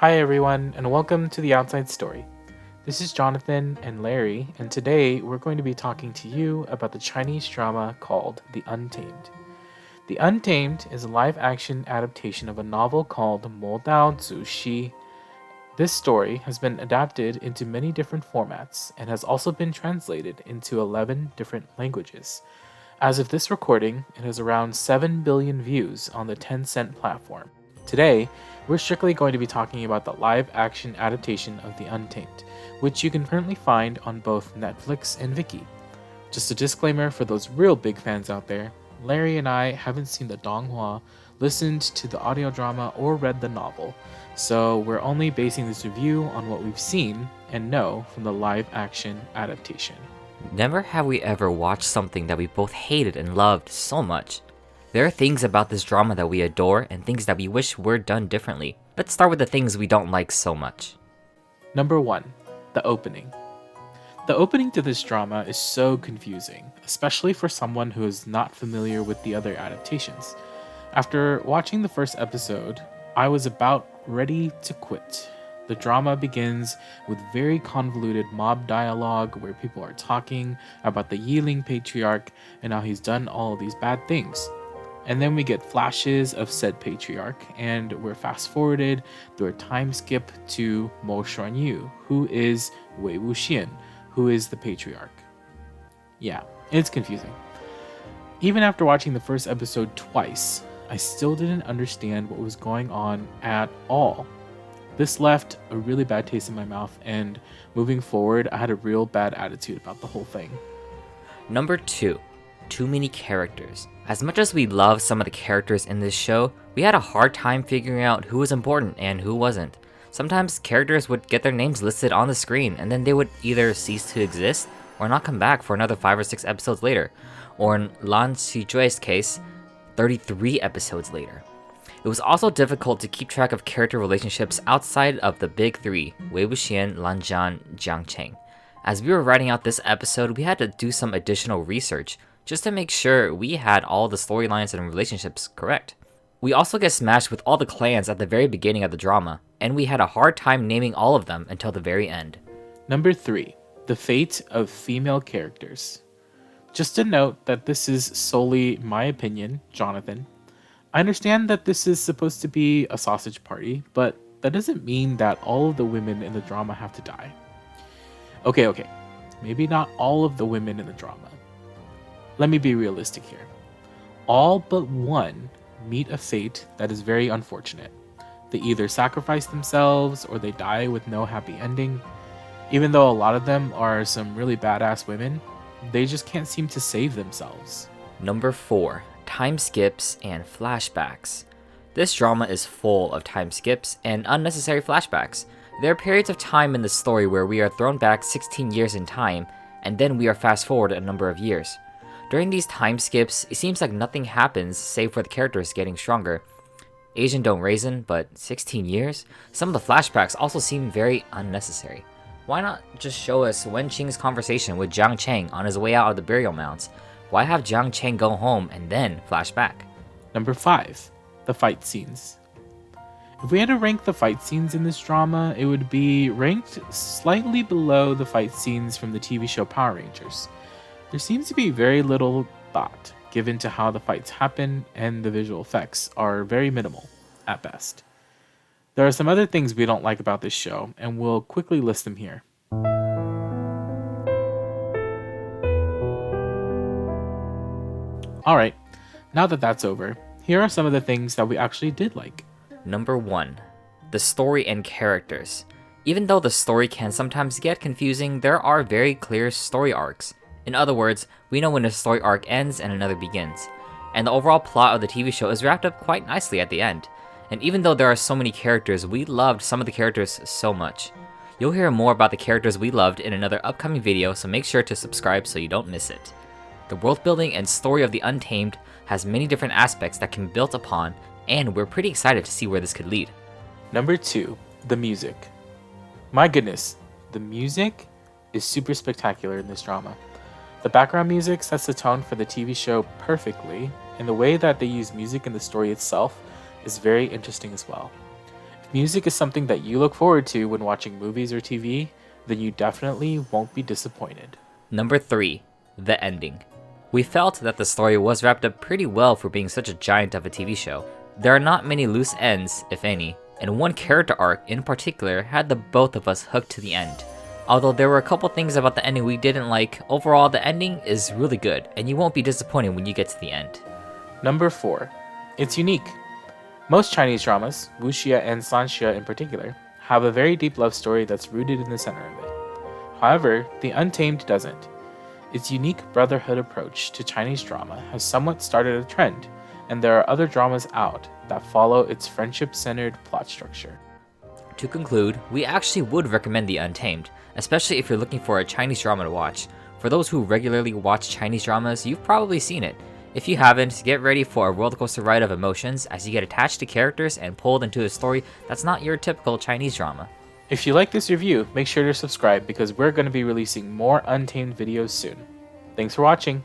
Hi everyone, and welcome to the Outside Story. This is Jonathan and Larry, and today we're going to be talking to you about the Chinese drama called The Untamed. The Untamed is a live-action adaptation of a novel called Mo Dao Zu Shi. This story has been adapted into many different formats and has also been translated into 11 different languages. As of this recording, it has around 7 billion views on the Tencent platform. Today, we're strictly going to be talking about the live action adaptation of The Untamed, which you can currently find on both Netflix and Viki. Just a disclaimer for those real big fans out there, Larry and I haven't seen the Donghua, listened to the audio drama, or read the novel, so we're only basing this review on what we've seen and know from the live action adaptation. Never have we ever watched something that we both hated and loved so much. There are things about this drama that we adore and things that we wish were done differently. Let's start with the things we don't like so much. Number 1. The opening. The opening to this drama is so confusing, especially for someone who is not familiar with the other adaptations. After watching the first episode, I was about ready to quit. The drama begins with very convoluted mob dialogue where people are talking about the Yiling patriarch and how he's done all of these bad things. And then we get flashes of said patriarch, and we're fast forwarded through a time skip to Mo Xuanyu, who is Wei Wuxian, who is the patriarch. Yeah, it's confusing. Even after watching the first episode twice, I still didn't understand what was going on at all. This left a really bad taste in my mouth, and moving forward, I had a real bad attitude about the whole thing. Number 2. Too many characters. As much as we love some of the characters in this show, we had a hard time figuring out who was important and who wasn't. Sometimes characters would get their names listed on the screen and then they would either cease to exist or not come back for another 5 or 6 episodes later, or in Lan Xijui's case, 33 episodes later. It was also difficult to keep track of character relationships outside of the big three, Wei Wuxian, Lan Zhan, Jiang Cheng. As we were writing out this episode, we had to do some additional research just to make sure we had all the storylines and relationships correct. We also get smashed with all the clans at the very beginning of the drama, and we had a hard time naming all of them until the very end. Number 3. The fate of female characters. Just a note that this is solely my opinion, Jonathan. I understand that this is supposed to be a sausage party, but that doesn't mean that all of the women in the drama have to die. Okay, maybe not all of the women in the drama. Let me be realistic here. All but one meet a fate that is very unfortunate. They either sacrifice themselves or they die with no happy ending. Even though a lot of them are some really badass women, they just can't seem to save themselves. Number 4. Time skips and flashbacks. This drama is full of time skips and unnecessary flashbacks. There are periods of time in the story where we are thrown back 16 years in time, and then we are fast forward a number of years. During these time skips, it seems like nothing happens save for the characters getting stronger. Asian don't raisin, but 16 years? Some of the flashbacks also seem very unnecessary. Why not just show us Wen Qing's conversation with Jiang Cheng on his way out of the burial mounds? Why have Jiang Cheng go home and then flash back? Number 5. The fight scenes. If we had to rank the fight scenes in this drama, it would be ranked slightly below the fight scenes from the TV show Power Rangers. There seems to be very little thought given to how the fights happen, and the visual effects are very minimal, at best. There are some other things we don't like about this show, and we'll quickly list them here. Alright, now that that's over, here are some of the things that we actually did like. Number 1. The story and characters. Even though the story can sometimes get confusing, there are very clear story arcs. In other words, we know when a story arc ends and another begins. And the overall plot of the TV show is wrapped up quite nicely at the end. And even though there are so many characters, we loved some of the characters so much. You'll hear more about the characters we loved in another upcoming video, so make sure to subscribe so you don't miss it. The world building and story of The Untamed has many different aspects that can be built upon, and we're pretty excited to see where this could lead. Number 2. The music. My goodness, the music is super spectacular in this drama. The background music sets the tone for the TV show perfectly, and the way that they use music in the story itself is very interesting as well. If music is something that you look forward to when watching movies or TV, then you definitely won't be disappointed. Number 3, the ending. We felt that the story was wrapped up pretty well for being such a giant of a TV show. There are not many loose ends, if any, and one character arc in particular had the both of us hooked to the end. Although there were a couple things about the ending we didn't like, overall the ending is really good, and you won't be disappointed when you get to the end. Number 4. It's unique. Most Chinese dramas, wuxia and sanxia in particular, have a very deep love story that's rooted in the center of it. However, The Untamed doesn't. Its unique brotherhood approach to Chinese drama has somewhat started a trend, and there are other dramas out that follow its friendship-centered plot structure. To conclude, we actually would recommend The Untamed, especially if you're looking for a Chinese drama to watch. For those who regularly watch Chinese dramas, you've probably seen it. If you haven't, get ready for a rollercoaster ride of emotions as you get attached to characters and pulled into a story that's not your typical Chinese drama. If you like this review, make sure to subscribe because we're going to be releasing more Untamed videos soon. Thanks for watching!